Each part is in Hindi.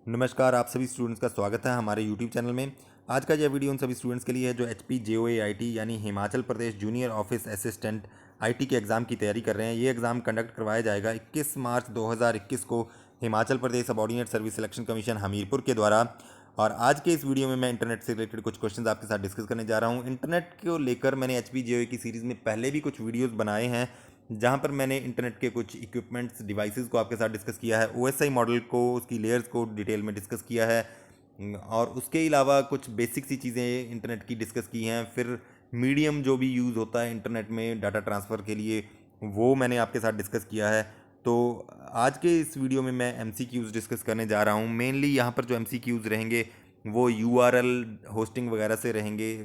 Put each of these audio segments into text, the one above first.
नमस्कार, आप सभी स्टूडेंट्स का स्वागत है हमारे यूट्यूब चैनल में। आज का यह वीडियो उन सभी स्टूडेंट्स के लिए है जो HPJOAIT यानी Himachal Pradesh junior office assistant IT के एग्ज़ाम की तैयारी कर रहे हैं। ये एग्ज़ाम कंडक्ट करवाया जाएगा 21 मार्च 2021 को Himachal Pradesh subordinate service selection commission Hamirpur के द्वारा। और आज के इस वीडियो में मैं इंटरनेट से रिलेटेड कुछ क्वेश्चंस आपके साथ डिस्कस करने जा रहा हूँ। इंटरनेट को लेकर मैंने HPJOA की सीरीज़ में पहले भी कुछ वीडियोज़ बनाए हैं जहाँ पर मैंने इंटरनेट के कुछ इक्विपमेंट्स डिवाइसेस को आपके साथ डिस्कस किया है, OSI मॉडल को, उसकी लेयर्स को डिटेल में डिस्कस किया है और उसके अलावा कुछ बेसिक सी चीज़ें इंटरनेट की डिस्कस की हैं। फिर मीडियम जो भी यूज़ होता है इंटरनेट में डाटा ट्रांसफ़र के लिए वो मैंने आपके साथ डिस्कस किया है। तो आज के इस वीडियो में मैं MCQs डिस्कस करने जा रहा हूँ। मेनली यहाँ पर जो MCQs रहेंगे वो URL होस्टिंग वगैरह से रहेंगे।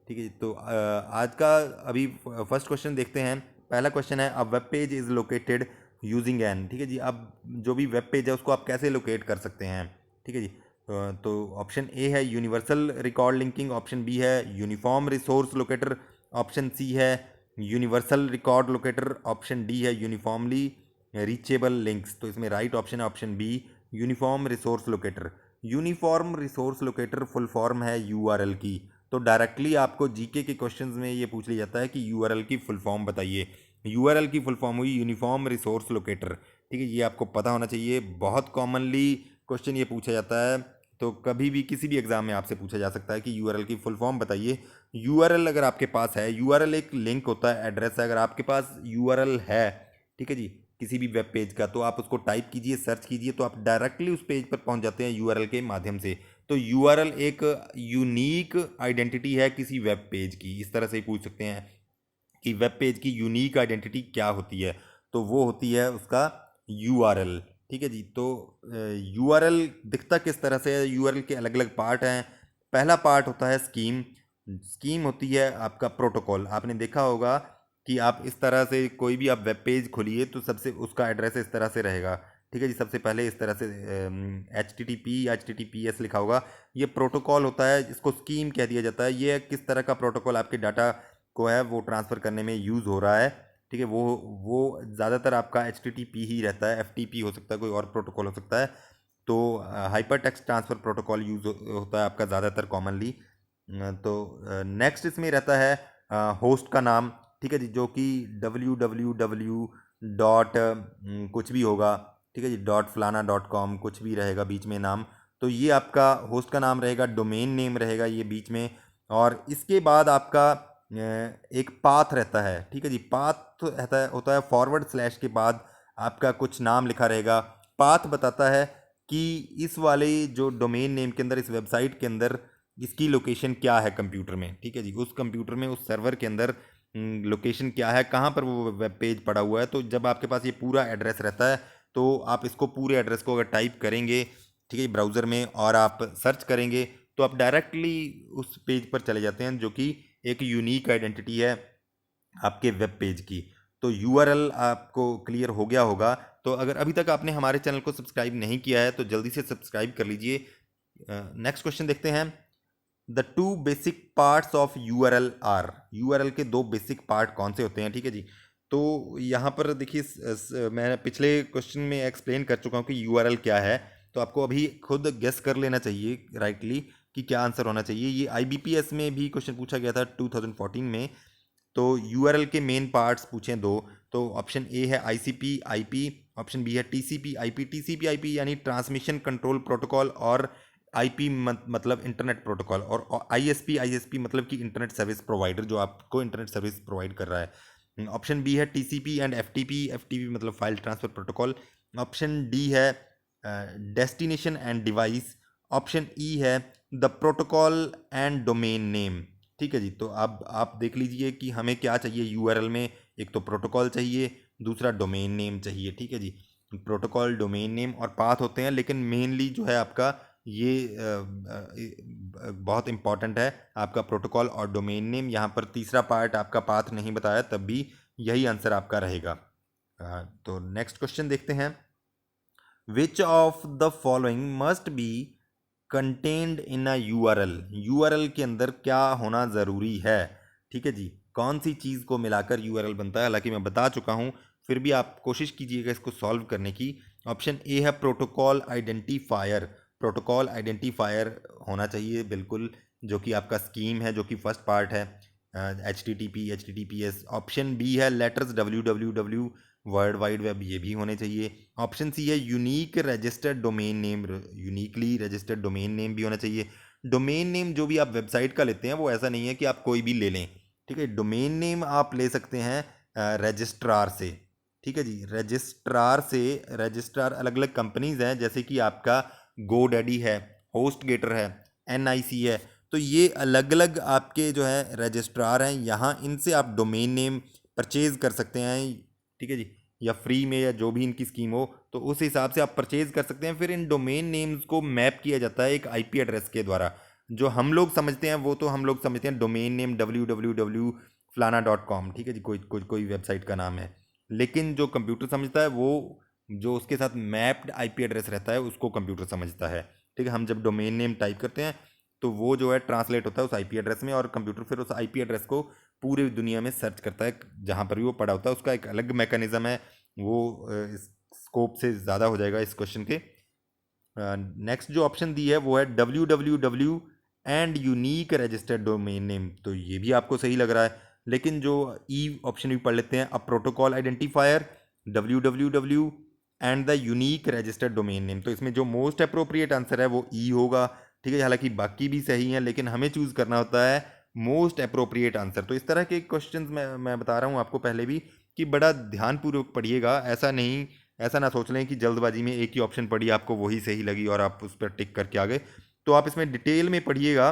ठीक है जी, तो आज का अभी फर्स्ट क्वेश्चन देखते हैं। पहला क्वेश्चन है, a web page is located using an. ठीक है जी, अब जो भी वेब पेज है उसको आप कैसे लोकेट कर सकते हैं। ठीक है जी, तो ऑप्शन ए है universal record linking, option B है uniform resource locator, option C है universal record locator, option D है यूनिफॉर्मली रीचेबल लिंक्स। तो इसमें राइट ऑप्शन है option B, uniform resource locator. Uniform resource locator full form है URL की। तो डायरेक्टली आपको जीके के क्वेश्चंस में ये पूछ लिया जाता है कि URL की फुल फॉर्म बताइए। URL की फुल फॉर्म हुई यूनिफॉर्म रिसोर्स लोकेटर। ठीक है, ये आपको पता होना चाहिए। बहुत कॉमनली क्वेश्चन ये पूछा जाता है, तो कभी भी किसी भी एग्जाम में आपसे पूछा जा सकता है कि URL की फुल फॉर्म बताइए। URL अगर आपके पास है, URL एक लिंक होता है, एड्रेस है। अगर आपके पास URL है, ठीक है जी, किसी भी वेब पेज का, तो आप उसको टाइप कीजिए, सर्च कीजिए, तो आप डायरेक्टली उस पेज पर पहुंच जाते हैं URL के माध्यम से। तो URL एक यूनिक आइडेंटिटी है किसी वेब पेज की। इस तरह से ही पूछ सकते हैं कि वेब पेज की यूनिक आइडेंटिटी क्या होती है, तो वो होती है उसका URL। ठीक है जी, तो URL दिखता किस तरह से है। URL के अलग अलग पार्ट हैं। पहला पार्ट होता है स्कीम। स्कीम होती है आपका प्रोटोकॉल। आपने देखा होगा कि आप इस तरह से कोई भी आप वेब पेज खोलिए तो सबसे उसका एड्रेस इस तरह से रहेगा। ठीक है जी, सबसे पहले इस तरह से HTTP या HTTPS लिखा होगा। ये प्रोटोकॉल होता है, इसको स्कीम कह दिया जाता है। ये किस तरह का प्रोटोकॉल आपके डाटा को है वो ट्रांसफ़र करने में यूज़ हो रहा है। ठीक है, वो ज़्यादातर आपका HTTP ही रहता है। FTP हो सकता है, कोई और प्रोटोकॉल हो सकता है। तो hyper text transfer protocol use होता है आपका ज़्यादातर कॉमनली। तो नेक्स्ट इसमें रहता है होस्ट का नाम। ठीक है जी, जो कि www डॉट कुछ भी होगा। ठीक है जी, .flana.com कुछ भी रहेगा बीच में नाम। तो ये आपका होस्ट का नाम रहेगा, डोमेन नेम रहेगा ये बीच में। और इसके बाद आपका एक पाथ रहता है। ठीक है जी, पाथ रहता है होता है फॉरवर्ड स्लैश के बाद आपका कुछ नाम लिखा रहेगा। पाथ बताता है कि इस वाले जो डोमेन नेम के अंदर, इस वेबसाइट के अंदर इसकी लोकेशन क्या है कंप्यूटर में। ठीक है जी, उस कंप्यूटर में, उस सर्वर के अंदर लोकेशन क्या है, कहाँ पर वो वेब पेज पड़ा हुआ है। तो जब आपके पास ये पूरा एड्रेस रहता है तो आप इसको पूरे एड्रेस को अगर टाइप करेंगे, ठीक है, ब्राउज़र में, और आप सर्च करेंगे तो आप डायरेक्टली उस पेज पर चले जाते हैं जो कि एक यूनिक आइडेंटिटी है आपके वेब पेज की। तो URL आपको क्लियर हो गया होगा। तो अगर अभी तक आपने हमारे चैनल को सब्सक्राइब नहीं किया है तो जल्दी से सब्सक्राइब कर लीजिए। नेक्स्ट क्वेश्चन देखते हैं। The two basic parts of URL। URL के दो बेसिक पार्ट कौन से होते हैं। ठीक है जी, तो यहाँ पर देखिए, मैं पिछले क्वेश्चन में एक्सप्लेन कर चुका हूँ कि URL क्या है। तो आपको अभी खुद गेस कर लेना चाहिए राइटली कि क्या आंसर होना चाहिए। ये IBPS में भी क्वेश्चन पूछा गया था 2014 में। तो URL के मेन पार्ट्स पूछे दो। तो ऑप्शन ए है ICP IP, ऑप्शन बी है TCP IP। TCP IP यानी ट्रांसमिशन कंट्रोल प्रोटोकॉल, और IP मतलब इंटरनेट प्रोटोकॉल, और ISP मतलब कि इंटरनेट सर्विस प्रोवाइडर जो आपको इंटरनेट सर्विस प्रोवाइड कर रहा है। ऑप्शन बी है TCP एंड FTP मतलब file transfer protocol. Option D है destination and device. Option E है the protocol and domain name. ठीक है जी, तो अब आप देख लीजिए कि हमें क्या चाहिए URL में। एक तो प्रोटोकॉल चाहिए, दूसरा डोमेन नेम चाहिए। ठीक है जी, प्रोटोकॉल, डोमेन नेम और पाथ होते हैं, लेकिन मेनली जो है आपका ये बहुत इंपॉर्टेंट है आपका प्रोटोकॉल और डोमेन नेम। यहाँ पर तीसरा पार्ट आपका पाथ नहीं बताया, तब भी यही आंसर आपका रहेगा। तो नेक्स्ट क्वेश्चन देखते हैं। विच of the following must be contained in a URL के अंदर क्या होना ज़रूरी है। ठीक है जी, कौन सी चीज़ को मिलाकर URL बनता है। हालांकि मैं बता चुका हूँ, फिर भी आप कोशिश कीजिएगा इसको सॉल्व करने की। ऑप्शन ए है प्रोटोकॉल आइडेंटिफायर। प्रोटोकॉल आइडेंटिफायर होना चाहिए बिल्कुल, जो कि आपका स्कीम है, जो कि फर्स्ट पार्ट है HTTP HTTPS। ऑप्शन बी है letters www world wide web, ये भी होने चाहिए। ऑप्शन सी है unique registered domain name, uniquely registered domain name भी होना चाहिए। डोमेन नेम जो भी आप वेबसाइट का लेते हैं वो ऐसा नहीं है कि आप कोई भी ले लें, ठीक है। डोमेन नेम आप ले सकते हैं रजिस्ट्रार से, ठीक है जी। रजिस्ट्रार से, रजिस्ट्रार अलग अलग कंपनीज हैं, जैसे कि आपका गोडैडी है, होस्टगेटर है, NIC है। तो ये अलग अलग आपके जो है रजिस्ट्रार हैं, यहाँ इनसे आप डोमेन नेम परचेज कर सकते हैं, ठीक है जी, या फ्री में या जो भी इनकी स्कीम हो, तो उस हिसाब से आप परचेज कर सकते हैं। फिर इन डोमेन नेम्स को मैप किया जाता है एक IP एड्रेस के द्वारा। जो हम लोग समझते हैं वो तो हम लोग समझते हैं डोमेन नेम www फलाना.com, ठीक है जी, कोई वेबसाइट का नाम है। लेकिन जो कंप्यूटर समझता है वो जो उसके साथ मैप्ड IP एड्रेस रहता है उसको कंप्यूटर समझता है, ठीक है। हम जब डोमेन नेम टाइप करते हैं तो वो जो है ट्रांसलेट होता है उस IP एड्रेस में, और कंप्यूटर फिर उस IP एड्रेस को पूरी दुनिया में सर्च करता है जहाँ पर भी वो पड़ा होता है। उसका एक अलग मैकेनिज्म है, वो इस स्कोप से ज़्यादा हो जाएगा इस क्वेश्चन के। नेक्स्ट जो ऑप्शन दी है वो है www and unique registered domain name, तो ये भी आपको सही लग रहा है। लेकिन जो ऑप्शन भी पढ़ लेते हैं, a protocol identifier www and the unique registered domain name, तो इसमें जो मोस्ट अप्रोप्रिएट आंसर है वो होगा, ठीक है। हालांकि बाकी भी सही हैं लेकिन हमें चूज़ करना होता है मोस्ट अप्रोप्रिएट आंसर। तो इस तरह के क्वेश्चंस मैं बता रहा हूँ आपको पहले भी कि बड़ा ध्यानपूर्वक पढ़िएगा। ऐसा ना सोच लें कि जल्दबाजी में एक ही ऑप्शन पढ़ी, आपको वही सही लगी और आप उस पर टिक करके आ गए। तो आप इसमें डिटेल में पढ़िएगा,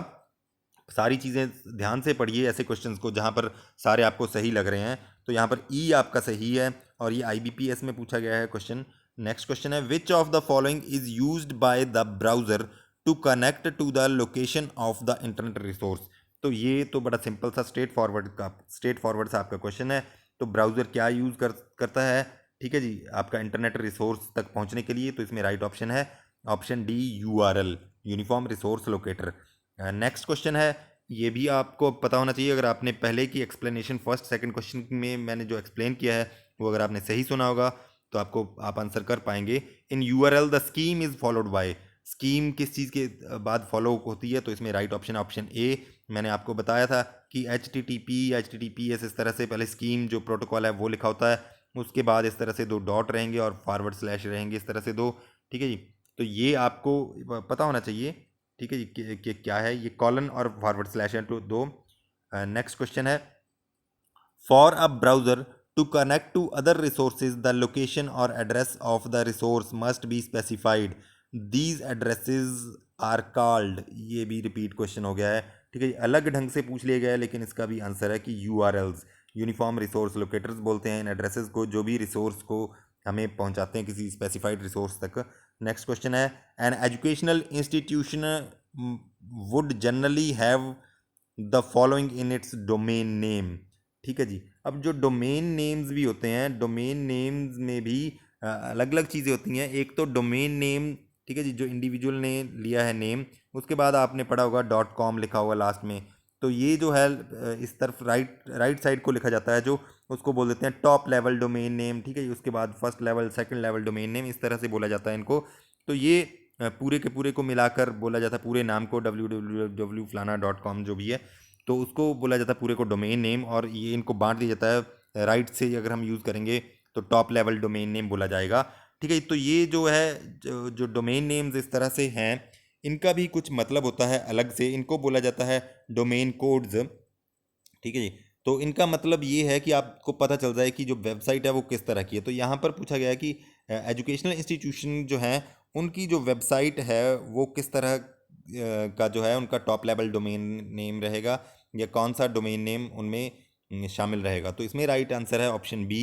सारी चीज़ें ध्यान से पढ़िए ऐसे क्वेश्चंस को जहाँ पर सारे आपको सही लग रहे हैं। तो यहाँ पर आपका सही है और ये IBPS में पूछा गया है क्वेश्चन। नेक्स्ट क्वेश्चन है which of the following is used by the browser to connect to the location of the internet resource. तो ये तो बड़ा सिंपल सा स्ट्रेट फॉरवर्ड सा आपका क्वेश्चन है। तो ब्राउज़र क्या यूज़ करता है, ठीक है जी, आपका इंटरनेट रिसोर्स तक पहुँचने के लिए। तो इसमें राइट ऑप्शन है option D URL, uniform resource locator. Next question है, ये भी आपको पता होना चाहिए अगर आपने पहले की एक्सप्लेनेशन फर्स्ट सेकंड क्वेश्चन में मैंने जो एक्सप्लेन किया है वो अगर आपने सही सुना होगा तो आप आंसर कर पाएंगे। इन URL the scheme is followed by, scheme किस चीज़ के बाद फॉलो होती है। तो इसमें राइट ऑप्शन ए, मैंने आपको बताया था कि HTTP HTTPS इस तरह से पहले स्कीम जो प्रोटोकॉल है वो लिखा होता है, उसके बाद इस तरह से 2 डॉट रहेंगे और / रहेंगे इस तरह से 2, ठीक है जी। तो ये आपको पता होना चाहिए, ठीक है जी, कि क्या है ये कॉलन और / है तो 2। नेक्स्ट क्वेश्चन है for a browser to connect to other resources the location और address of the resource must be specified, these addresses are called. ये भी रिपीट क्वेश्चन हो गया है, ठीक है। अलग ढंग से पूछ लिया गया है लेकिन इसका भी आंसर है कि URLs, यूनिफॉर्म रिसोर्स लोकेटर्स बोलते हैं इन एड्रेसेस को जो भी रिसोर्स को हमें पहुंचाते हैं किसी स्पेसिफाइड रिसोर्स तक। नेक्स्ट क्वेश्चन है an educational institution would generally have the following in its domain name, ठीक है जी। अब जो डोमेन नेम्स भी होते हैं, डोमेन नेम्स में भी अलग अलग चीज़ें होती हैं। एक तो डोमेन नेम, ठीक है जी, जो इंडिविजुअल ने लिया है नेम, उसके बाद आपने पढ़ा होगा .com लिखा होगा लास्ट में। तो ये जो है इस तरफ राइट साइड को लिखा जाता है, जो उसको बोल देते हैं टॉप लेवल डोमेन नेम, ठीक है जी। उसके बाद first level second level domain name, इस तरह से बोला जाता है इनको। तो ये पूरे के पूरे को मिलाकर बोला जाता है, पूरे नाम को www फलाना.com जो भी है तो उसको बोला जाता है पूरे को डोमेन नेम, और ये इनको बांट दिया जाता है राइट से अगर हम यूज़ करेंगे तो टॉप लेवल डोमेन नेम बोला जाएगा, ठीक है। तो ये जो है जो डोमेन नेम्स इस तरह से हैं, इनका भी कुछ मतलब होता है अलग से, इनको बोला जाता है डोमेन कोड्स, ठीक है जी। तो इनका मतलब ये है कि आपको पता चल जाए कि जो वेबसाइट है वो किस तरह की है। तो यहाँ पर पूछा गया है कि एजुकेशनल इंस्टीट्यूशन जो हैं उनकी जो वेबसाइट है वो किस तरह का जो है उनका टॉप लेवल डोमेन नेम रहेगा, या कौन सा डोमेन नेम उनमें शामिल रहेगा। तो इसमें राइट आंसर है ऑप्शन बी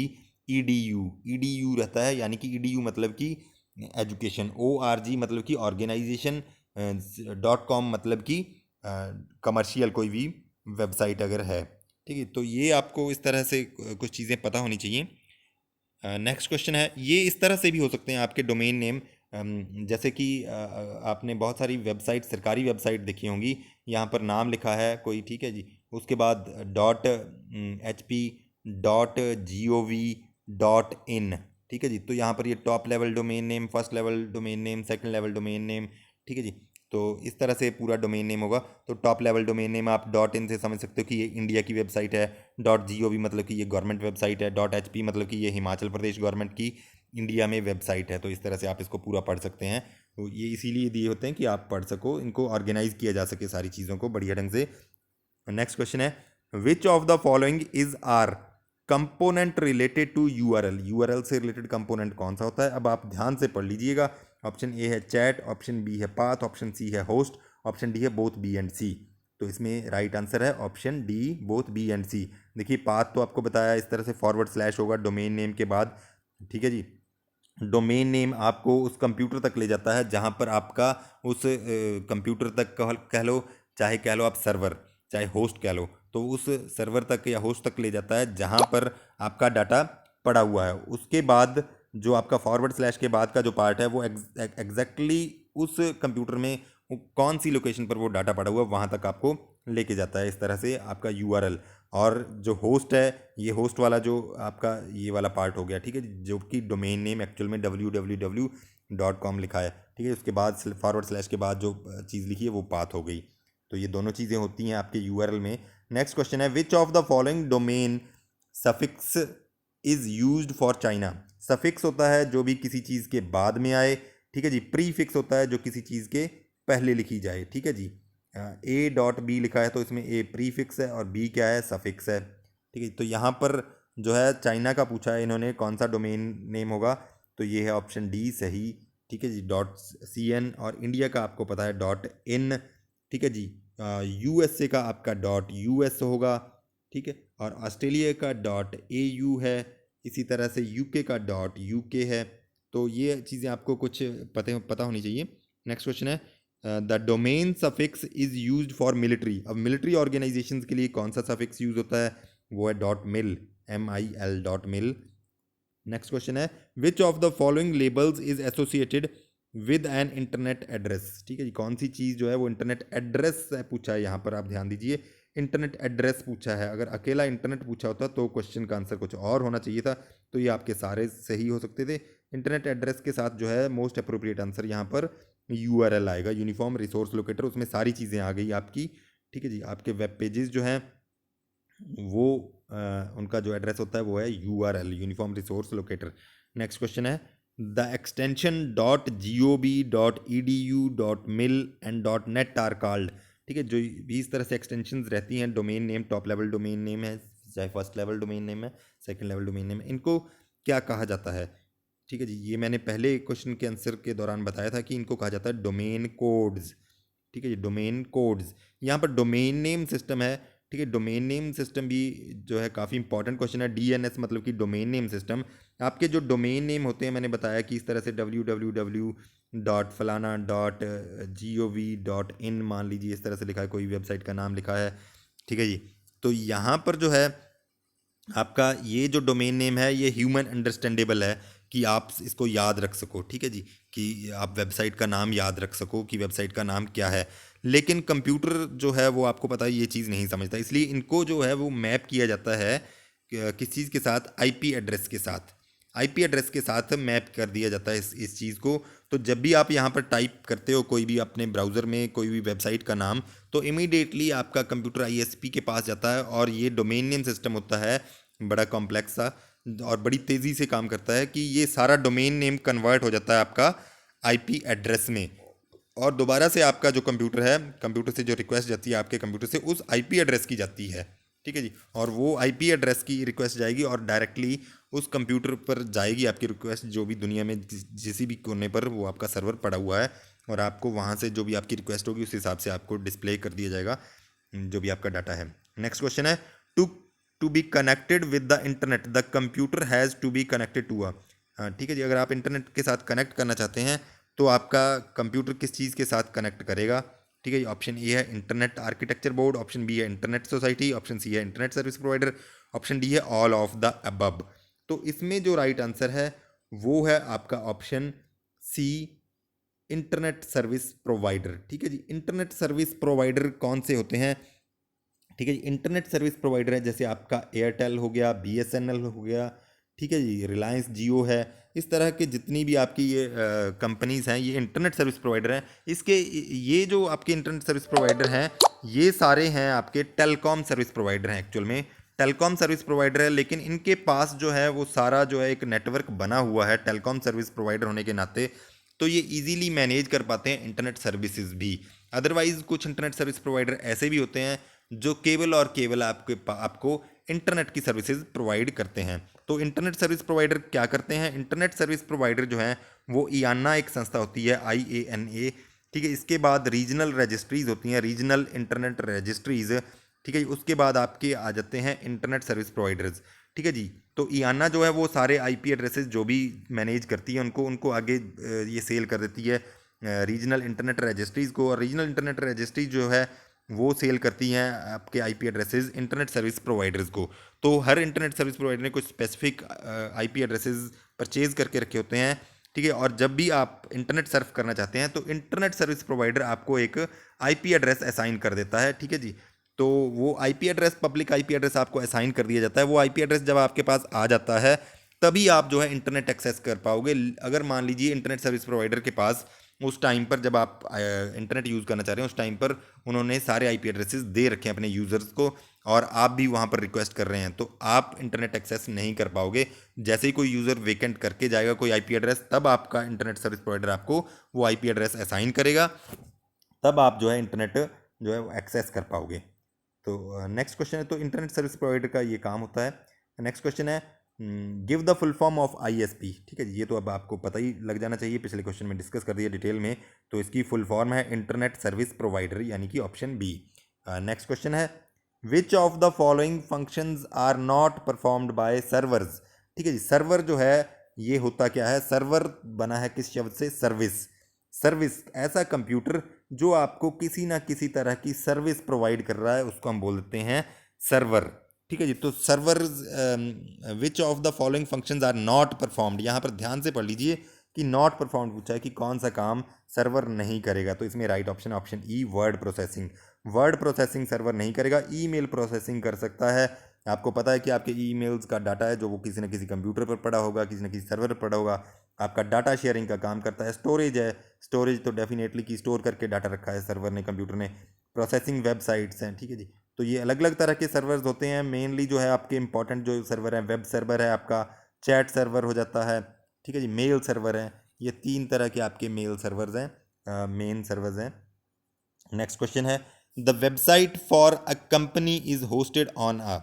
EDU रहता है, यानी कि EDU मतलब कि एजुकेशन, ORG मतलब कि ऑर्गेनाइजेशन, .com मतलब कि कमर्शियल कोई भी वेबसाइट अगर है, ठीक है। तो ये आपको इस तरह से कुछ चीज़ें पता होनी चाहिए। नेक्स्ट क्वेश्चन है, ये इस तरह से भी हो सकते हैं आपके डोमेन नेम, जैसे कि आपने बहुत सारी वेबसाइट, सरकारी वेबसाइट देखी होंगी, यहाँ पर नाम लिखा है कोई, ठीक है जी, उसके बाद .HP .gov .in, ठीक है जी। तो यहाँ पर ये top level domain name, first level domain name, second level domain name, ठीक है जी। तो इस तरह से पूरा डोमेन नेम होगा। तो टॉप लेवल डोमेन नेम आप डॉट इन से समझ सकते हो कि ये इंडिया की वेबसाइट है, डॉट GOV मतलब कि ये गवर्नमेंट वेबसाइट है, डॉट HP मतलब कि ये हिमाचल प्रदेश गवर्नमेंट की इंडिया में वेबसाइट है। तो इस तरह से आप इसको पूरा पढ़ सकते हैं। तो ये इसीलिए दिए होते हैं कि आप पढ़ सको, इनको ऑर्गेनाइज किया जा सके सारी चीज़ों को बढ़िया ढंग से। नेक्स्ट क्वेश्चन है, which of the following is are component related to URL। URL से रिलेटेड कंपोनेंट कौन सा होता है? अब आप ध्यान से पढ़ लीजिएगा। ऑप्शन ए है चैट, ऑप्शन बी है पाथ, ऑप्शन सी है होस्ट, ऑप्शन डी है बोथ बी एंड सी। तो इसमें राइट आंसर है option D, both B and C. देखिए पाथ तो आपको बताया इस तरह से फॉरवर्ड स्लैश होगा डोमेन नेम के बाद, ठीक है जी। डोमेन नेम आपको उस कंप्यूटर तक ले जाता है जहाँ पर आपका उस कंप्यूटर तक कह लो, चाहे कह लो आप सर्वर, चाहे होस्ट कह लो, तो उस सर्वर तक या होस्ट तक ले जाता है जहाँ पर आपका डाटा पड़ा हुआ है। उसके बाद जो आपका फॉरवर्ड स्लैश के बाद का जो पार्ट है वो एग्जैक्टली उस कंप्यूटर में कौन सी लोकेशन पर वो डाटा पड़ा हुआ है वहाँ तक आपको लेके जाता है। इस तरह से आपका URL। और जो होस्ट है, ये होस्ट वाला जो आपका ये वाला पार्ट हो गया, ठीक है, जो कि डोमेन नेम एक्चुअल में www.com लिखा है, ठीक है। उसके बाद फॉरवर्ड स्लैश के बाद जो चीज़ लिखी है वो पाथ हो गई। तो ये दोनों चीज़ें होती हैं आपके URL में। नेक्स्ट क्वेश्चन है, which of the following domain suffix is used for China. Suffix होता है जो भी किसी चीज़ के बाद में आए, ठीक है जी। प्रीफिक्स होता है जो किसी चीज़ के पहले लिखी जाए, ठीक है जी। A.B लिखा है तो इसमें A प्रीफिक्स है और B क्या है, सफिक्स है, ठीक है। तो यहाँ पर जो है चाइना का पूछा है इन्होंने कौन सा डोमेन नेम होगा, तो ये है ऑप्शन डी सही, ठीक है जी, .cn। और इंडिया का आपको पता है .in, ठीक है जी। USA का आपका .US होगा, ठीक है। और ऑस्ट्रेलिया का .AU है, इसी तरह से UK का .UK है। तो ये चीज़ें आपको कुछ पता होनी चाहिए। नेक्स्ट क्वेश्चन है, the domain suffix is used for military. अब मिलिट्री ऑर्गेनाइजेशन के लिए कौन सा सफिक्स यूज होता है, वो है .mil, MIL. नेक्स्ट क्वेश्चन है, which of the following labels is associated with an internet address. ठीक है जी, कौन सी चीज़ जो है वो इंटरनेट एड्रेस से पूछा है, यहाँ पर आप ध्यान दीजिए, इंटरनेट एड्रेस पूछा है। अगर अकेला इंटरनेट पूछा होता तो क्वेश्चन का आंसर कुछ और होना चाहिए था, तो ये आपके सारे सही हो सकते थे। इंटरनेट एड्रेस के साथ जो है मोस्ट अप्रोप्रिएट आंसर यहाँ पर URL आएगा, यूनिफॉर्म रिसोर्स लोकेटर। उसमें सारी चीज़ें आ गई आपकी, ठीक है जी। आपके वेब पेजेस जो हैं वो उनका जो एड्रेस होता है वो है URL, uniform resource locator. Next question है, the extension .gov, .edu, .mil and .net are called. ठीक है, जो भी इस तरह से एक्सटेंशंस रहती हैं domain name, top level domain name है, चाहे फर्स्ट लेवल डोमेन नेम है, सेकंड लेवल डोमेन नेम है, इनको क्या कहा जाता है। ठीक है जी, ये मैंने पहले क्वेश्चन के आंसर के दौरान बताया था कि इनको कहा जाता है डोमेन कोड्स। ठीक है जी, डोमेन कोड्स। यहाँ पर डोमेन नेम सिस्टम है, ठीक है। डोमेन नेम सिस्टम भी जो है काफ़ी इंपॉर्टेंट क्वेश्चन है। DNS मतलब कि डोमेन नेम सिस्टम। आपके जो डोमेन नेम होते हैं, मैंने बताया कि इस तरह से www डॉट फलाना .gov.in मान लीजिए, इस तरह से लिखा है, कोई वेबसाइट का नाम लिखा है, ठीक है जी। तो यहाँ पर जो है आपका ये जो डोमेन नेम है ये ह्यूमन अंडरस्टैंडेबल है कि आप इसको याद रख सको, ठीक है जी, कि आप वेबसाइट का नाम याद रख सको कि वेबसाइट का नाम क्या है। लेकिन कंप्यूटर जो है वो आपको पता है ये चीज़ नहीं समझता, इसलिए इनको जो है वो मैप किया जाता है किस चीज़ के साथ, IP एड्रेस के साथ। IP एड्रेस के साथ मैप कर दिया जाता है इस चीज़ को। तो जब भी आप यहाँ पर टाइप करते हो कोई भी अपने ब्राउज़र में कोई भी वेबसाइट का नाम, तो इमीडिएटली आपका कंप्यूटर ISP के पास जाता है और ये डोमेन नेम सिस्टम होता है बड़ा कॉम्प्लेक्स सा और बड़ी तेज़ी से काम करता है कि ये सारा डोमेन नेम कन्वर्ट हो जाता है आपका IP एड्रेस में, और दोबारा से आपका जो कंप्यूटर है, कंप्यूटर से जो रिक्वेस्ट जाती है आपके कंप्यूटर से उस IP एड्रेस की जाती है, ठीक है जी। और वो IP एड्रेस की रिक्वेस्ट जाएगी और डायरेक्टली उस कंप्यूटर पर जाएगी आपकी रिक्वेस्ट, जो भी दुनिया में जिस भी कोने पर वो आपका सर्वर पड़ा हुआ है, और आपको वहाँ से जो भी आपकी रिक्वेस्ट होगी उस हिसाब से आपको डिस्प्ले कर दिया जाएगा जो भी आपका डाटा है। नेक्स्ट क्वेश्चन है, to be connected with the internet the computer has to be connected to ठीक है जी। अगर आप इंटरनेट के साथ कनेक्ट करना चाहते हैं तो आपका कंप्यूटर किस चीज़ के साथ कनेक्ट करेगा, ठीक है जी। ऑप्शन ए है internet architecture board, option B है इंटरनेट सोसाइटी, ऑप्शन सी है internet service provider, option D है ऑल ऑफ द अबव। तो इसमें जो राइट आंसर है वो है आपका option C, internet service provider. ठीक है जी, इंटरनेट सर्विस प्रोवाइडर कौन से होते हैं, ठीक है जी। इंटरनेट सर्विस प्रोवाइडर है जैसे आपका एयरटेल हो गया, BSNL हो गया, ठीक है जी, रिलायंस जियो है, इस तरह के जितनी भी आपकी ये कंपनीज़ हैं, ये इंटरनेट सर्विस प्रोवाइडर हैं। इसके ये जो आपके इंटरनेट सर्विस प्रोवाइडर हैं, ये सारे हैं आपके टेलीकॉम सर्विस प्रोवाइडर हैं। एक्चुअल में टेलीकॉम सर्विस प्रोवाइडर है, लेकिन इनके पास जो है वो सारा जो है एक नेटवर्क बना हुआ है टेलीकॉम सर्विस प्रोवाइडर होने के नाते, तो ये इजीली मैनेज कर पाते हैं इंटरनेट सर्विसेज भी। अदरवाइज कुछ इंटरनेट सर्विस प्रोवाइडर ऐसे भी होते हैं जो केवल और केवल आपको इंटरनेट की सर्विसेज प्रोवाइड करते हैं। तो इंटरनेट सर्विस प्रोवाइडर क्या करते हैं? इंटरनेट सर्विस प्रोवाइडर जो है वो IANA एक संस्था होती है, IANA, ठीक है। इसके बाद रीजनल रजिस्ट्रीज होती हैं, रीजनल इंटरनेट रजिस्ट्रीज, ठीक है। उसके बाद आपके आ जाते हैं इंटरनेट सर्विस प्रोवाइडर्स, ठीक है जी। तो IANA जो है वो सारे IP एड्रेसेस जो भी मैनेज करती है उनको उनको आगे ये सेल कर देती है रीजनल इंटरनेट रजिस्ट्रीज को, और रीजनल इंटरनेट रजिस्ट्री जो है वो सेल करती हैं आपके IP addresses internet service providers को। तो हर इंटरनेट सर्विस प्रोवाइडर ने कुछ स्पेसिफिक IP एड्रेसेस परचेज करके रखे होते हैं, ठीक है। और जब भी आप इंटरनेट सर्फ करना चाहते हैं तो इंटरनेट सर्विस प्रोवाइडर आपको एक IP एड्रेस असाइन कर देता है, ठीक है जी। तो वो IP address, public IP address आपको असाइन कर दिया जाता है। वो IP एड्रेस जब आपके पास आ जाता है तभी आप जो है इंटरनेट एक्सेस कर पाओगे। अगर मान लीजिए इंटरनेट सर्विस प्रोवाइडर के पास उस टाइम पर जब आप इंटरनेट यूज़ करना चाह रहे हैं उस टाइम पर उन्होंने सारे IP एड्रेसेस दे रखे हैं अपने यूज़र्स को, और आप भी वहाँ पर रिक्वेस्ट कर रहे हैं, तो आप इंटरनेट एक्सेस नहीं कर पाओगे। जैसे ही कोई यूज़र वेकेंट करके जाएगा कोई IP एड्रेस, तब आपका इंटरनेट सर्विस प्रोवाइडर आपको वो IP एड्रेस असाइन करेगा, तब आप जो है इंटरनेट जो है वो एक्सेस कर पाओगे। तो नेक्स्ट क्वेश्चन है, तो इंटरनेट सर्विस प्रोवाइडर का ये काम होता है। नेक्स्ट क्वेश्चन है, give the full form of ISP, ठीक है जी। ये तो अब आपको पता ही लग जाना चाहिए, पिछले क्वेश्चन में डिस्कस कर दिया डिटेल में। तो इसकी फुल फॉर्म है इंटरनेट सर्विस प्रोवाइडर, यानी कि ऑप्शन बी। नेक्स्ट क्वेश्चन है, which of the following functions are not performed by servers, ठीक है जी। सर्वर जो है ये होता क्या है? सर्वर बना है किस शब्द से? सर्विस। सर्विस, ऐसा कंप्यूटर जो आपको किसी ना किसी तरह की सर्विस प्रोवाइड कर रहा है, उसको हम बोल देते हैं सर्वर, ठीक है जी। तो server, which of the following functions are not performed, यहाँ पर ध्यान से पढ़ लीजिए कि नॉट परफॉर्म्ड पूछा है कि कौन सा काम सर्वर नहीं करेगा। तो इसमें right option option E, word processing. Word processing server नहीं करेगा, ईमेल प्रोसेसिंग कर सकता है। आपको पता है कि आपके ईमेल्स का डाटा है जो वो किसी न किसी कंप्यूटर पर पड़ा होगा, किसी न किसी सर्वर पर पड़ा होगा। आपका डाटा शेयरिंग का काम करता है। स्टोरेज है, स्टोरेज तो डेफिनेटली की स्टोर करके डाटा रखा है सर्वर ने, कंप्यूटर ने। प्रोसेसिंग वेबसाइट्स हैं, ठीक है जी। तो ये अलग अलग तरह के सर्वर्स होते हैं। मेनली जो है आपके इंपॉर्टेंट जो सर्वर है, वेब सर्वर है आपका, चैट सर्वर हो जाता है, ठीक है जी, मेल सर्वर है। ये 3 तरह के आपके मेल सर्वर्स हैं, मेन सर्वर्स हैं। नेक्स्ट क्वेश्चन है, the website for a company is hosted on a,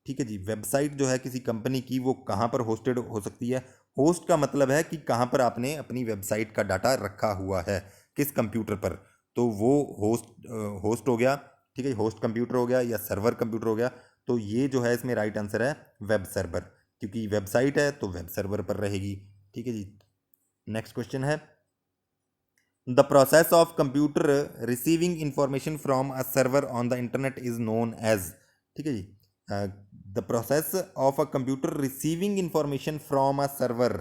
ठीक है जी। वेबसाइट जो है किसी कंपनी की, वो कहाँ पर होस्टेड हो सकती है? होस्ट का मतलब है कि कहाँ पर आपने अपनी वेबसाइट का डाटा रखा हुआ है, किस कंप्यूटर पर। तो वो होस्ट हो गया, ठीक है, होस्ट कंप्यूटर हो गया या सर्वर कंप्यूटर हो गया। तो ये जो है इसमें राइट आंसर है वेब सर्वर, क्योंकि वेबसाइट है तो वेब सर्वर पर रहेगी, ठीक है जी। नेक्स्ट क्वेश्चन है, the process of computer receiving information from a server on the internet is known as, ठीक है जी। The process of a computer receiving information from a server,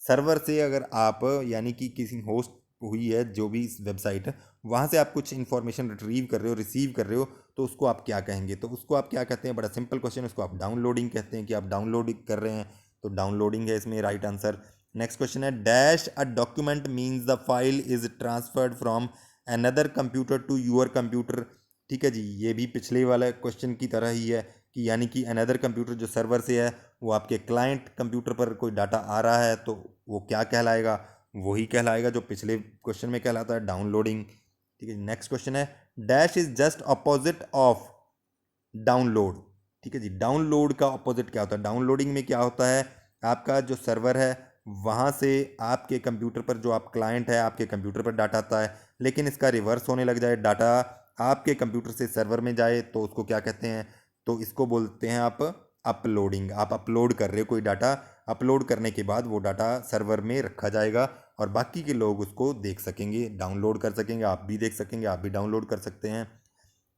server से अगर आप, यानी कि किसी होस्ट हुई है जो भी वेबसाइट है, वहाँ से आप कुछ इन्फॉर्मेशन रिट्रीव कर रहे हो, रिसीव कर रहे हो, तो उसको आप क्या कहेंगे? तो उसको आप क्या कहते हैं? बड़ा सिंपल क्वेश्चन, उसको आप डाउनलोडिंग कहते हैं, कि आप डाउनलोड कर रहे हैं, तो डाउनलोडिंग है इसमें राइट आंसर। नेक्स्ट क्वेश्चन है, dash a document means the file is transferred from another computer to your computer, ठीक है जी। ये भी पिछले वाले क्वेश्चन की तरह ही है, कि यानी कि अनदर कंप्यूटर जो सर्वर से है वो आपके क्लाइंट कंप्यूटर पर कोई डाटा आ रहा है, तो वो क्या कहलाएगा? वही कहलाएगा जो पिछले क्वेश्चन में कहलाता है, डाउनलोडिंग, ठीक है। नेक्स्ट क्वेश्चन है, dash is just opposite of download, ठीक है जी। डाउनलोड का अपोजिट क्या होता है? डाउनलोडिंग में क्या होता है, आपका जो सर्वर है वहाँ से आपके कंप्यूटर पर, जो आप क्लाइंट है आपके कंप्यूटर पर डाटा आता है, लेकिन इसका रिवर्स होने लग जाए, डाटा आपके कंप्यूटर से सर्वर में जाए, तो उसको क्या कहते हैं? तो इसको बोलते हैं आप अपलोडिंग। आप अपलोड कर रहे हो कोई डाटा, अपलोड करने के बाद वो डाटा सर्वर में रखा जाएगा और बाकी के लोग उसको देख सकेंगे, डाउनलोड कर सकेंगे, आप भी देख सकेंगे, आप भी डाउनलोड कर सकते हैं।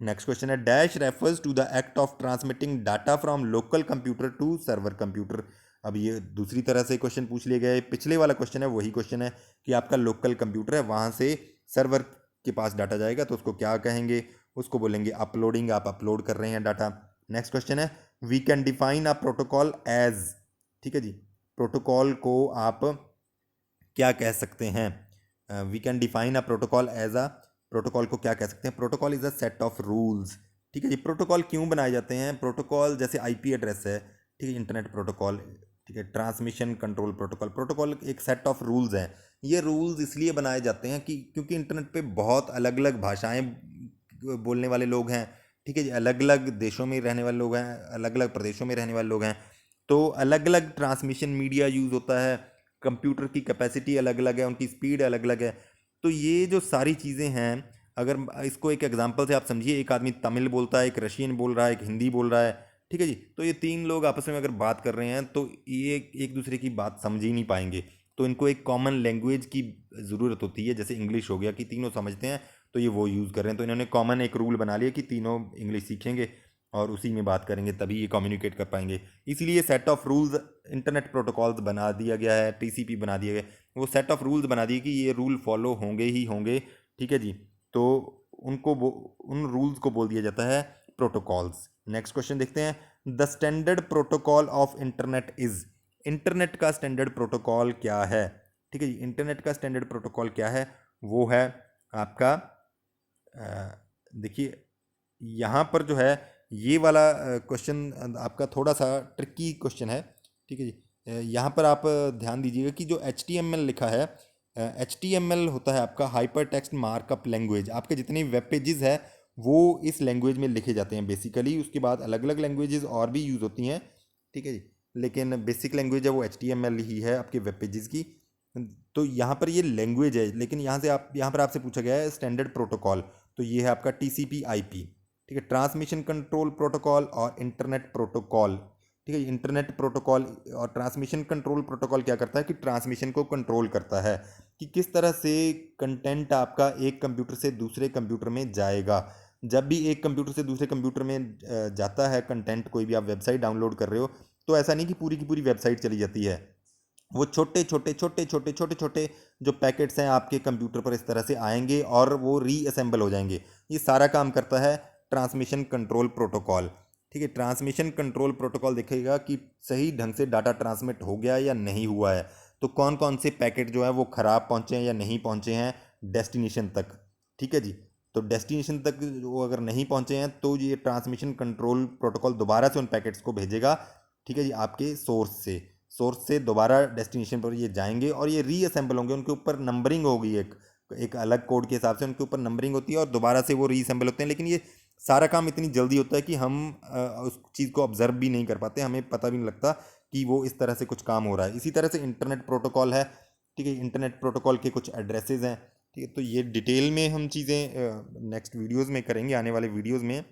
नेक्स्ट क्वेश्चन है, dash refers to the act of transmitting data from local computer to server computer. अब ये दूसरी तरह से क्वेश्चन पूछ लिए गए, पिछले वाला क्वेश्चन है वही क्वेश्चन है कि आपका लोकल कंप्यूटर है, वहाँ से सर्वर के पास डाटा जाएगा, तो उसको क्या कहेंगे? उसको बोलेंगे अपलोडिंग, आप अपलोड कर रहे हैं डाटा। नेक्स्ट क्वेश्चन है, we can define a protocol as, ठीक है जी। प्रोटोकॉल को आप क्या कह सकते हैं? We can define a protocol as a, protocol को क्या कह सकते हैं? Protocol is a set of rules. ठीक है जी। प्रोटोकॉल क्यों बनाए जाते हैं? प्रोटोकॉल जैसे आईपी एड्रेस है, ठीक है, इंटरनेट प्रोटोकॉल, ठीक है, ट्रांसमिशन कंट्रोल प्रोटोकॉल। प्रोटोकॉल एक सेट ऑफ रूल्स हैं। ये रूल्स इसलिए बनाए जाते हैं कि क्योंकि इंटरनेट पे बहुत अलग अलग भाषाएं बोलने वाले लोग हैं, ठीक है जी, अलग अलग देशों में रहने वाले लोग हैं, अलग अलग प्रदेशों में रहने वाले लोग हैं, तो अलग अलग ट्रांसमिशन मीडिया यूज़ होता है, कंप्यूटर की कैपेसिटी अलग अलग है, उनकी स्पीड अलग अलग है। तो ये जो सारी चीज़ें हैं, अगर इसको एक एग्जांपल से आप समझिए, एक आदमी तमिल बोलता है, एक रशियन बोल रहा है, एक हिंदी बोल रहा है, ठीक है जी, तो ये तीन लोग आपस में अगर बात कर रहे हैं तो ये एक दूसरे की बात समझ ही नहीं पाएंगे। तो इनको एक कॉमन लैंग्वेज की ज़रूरत होती है, जैसे इंग्लिश हो गया कि तीनों समझते हैं तो ये वो यूज़ कर रहे हैं, तो इन्होंने कॉमन एक रूल बना लिया कि तीनों इंग्लिश सीखेंगे और उसी में बात करेंगे, तभी ये कम्युनिकेट कर पाएंगे। इसीलिए set of rules internet protocols बना दिया गया है, टीसीपी बना दिया गया है। वो सेट ऑफ रूल्स बना दिए कि ये रूल फॉलो होंगे ही होंगे, ठीक है जी। तो उन रूल्स को बोल दिया जाता है प्रोटोकॉल्स। नेक्स्ट क्वेश्चन देखते हैं। The standard protocol of internet is, internet का स्टैंडर्ड प्रोटोकॉल क्या है? ठीक है जी, इंटरनेट का स्टैंडर्ड प्रोटोकॉल क्या है? वो है आपका, देखिए यहाँ पर जो है ये वाला क्वेश्चन आपका थोड़ा सा ट्रिकी क्वेश्चन है, ठीक है जी। यहाँ पर आप ध्यान दीजिएगा कि जो HTML लिखा है, HTML होता है आपका हाइपर टेक्स्ट मार्कअप लैंग्वेज। आपके जितने वेब पेजेस है वो इस लैंग्वेज में लिखे जाते हैं बेसिकली। उसके बाद अलग अलग लैंग्वेजेस और भी यूज़ होती हैं, ठीक है जी, लेकिन बेसिक लैंग्वेज है वो HTML ही है आपके वेब पेजेस की। तो यहाँ पर ये लैंग्वेज है, लेकिन यहाँ पर आपसे पूछा गया है स्टैंडर्ड प्रोटोकॉल, तो ये है आपका TCP/IP, ठीक है, ट्रांसमिशन कंट्रोल प्रोटोकॉल और इंटरनेट प्रोटोकॉल। ठीक है, इंटरनेट प्रोटोकॉल और ट्रांसमिशन कंट्रोल प्रोटोकॉल क्या करता है कि ट्रांसमिशन को कंट्रोल करता है कि किस तरह से कंटेंट आपका एक कंप्यूटर से दूसरे कंप्यूटर में जाएगा। जब भी एक कंप्यूटर से दूसरे कंप्यूटर में जाता है कंटेंट, कोई भी आप वेबसाइट डाउनलोड कर रहे हो, तो ऐसा नहीं कि पूरी की पूरी वेबसाइट चली जाती है। वो छोटे छोटे छोटे छोटे छोटे छोटे जो पैकेट्स हैं आपके कंप्यूटर पर इस तरह से आएंगे और वो रीअसेंबल हो जाएंगे। ये सारा काम करता है ट्रांसमिशन कंट्रोल प्रोटोकॉल। ठीक है, ट्रांसमिशन कंट्रोल प्रोटोकॉल देखेगा कि सही ढंग से डाटा ट्रांसमिट हो गया या नहीं हुआ है, तो कौन कौन से पैकेट जो है वो ख़राब पहुँचे हैं या नहीं पहुँचे हैं डेस्टिनेशन तक। ठीक है जी, तो डेस्टिनेशन तक वो अगर नहीं पहुँचे हैं तो ये ट्रांसमिशन कंट्रोल प्रोटोकॉल दोबारा से उन पैकेट्स को भेजेगा, ठीक है जी, आपके सोर्स से दोबारा डेस्टिनेशन पर ये जाएंगे और ये रीअसेंबल होंगे। उनके ऊपर नंबरिंग होगी, एक एक अलग कोड के हिसाब से उनके ऊपर नंबरिंग होती है और दोबारा से वो रीअसेंबल होते हैं। लेकिन ये सारा काम इतनी जल्दी होता है कि हम उस चीज़ को ऑब्जर्व भी नहीं कर पाते, हमें पता भी नहीं लगता कि वो इस तरह से कुछ काम हो रहा है। इसी तरह से इंटरनेट प्रोटोकॉल है, ठीक है, इंटरनेट प्रोटोकॉल के कुछ एड्रेसेस हैं, ठीक है, तो ये डिटेल में हम चीज़ें नेक्स्ट वीडियोज़ में करेंगे, आने वाले वीडियोज़ में।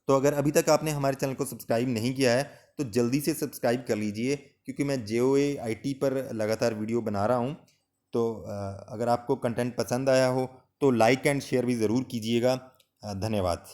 तो अगर अभी तक आपने हमारे चैनल को सब्सक्राइब नहीं किया है तो जल्दी से सब्सक्राइब कर लीजिए, क्योंकि मैं JOA IT पर लगातार वीडियो बना रहा हूँ। तो अगर आपको कंटेंट पसंद आया हो तो लाइक एंड शेयर भी ज़रूर कीजिएगा। धन्यवाद।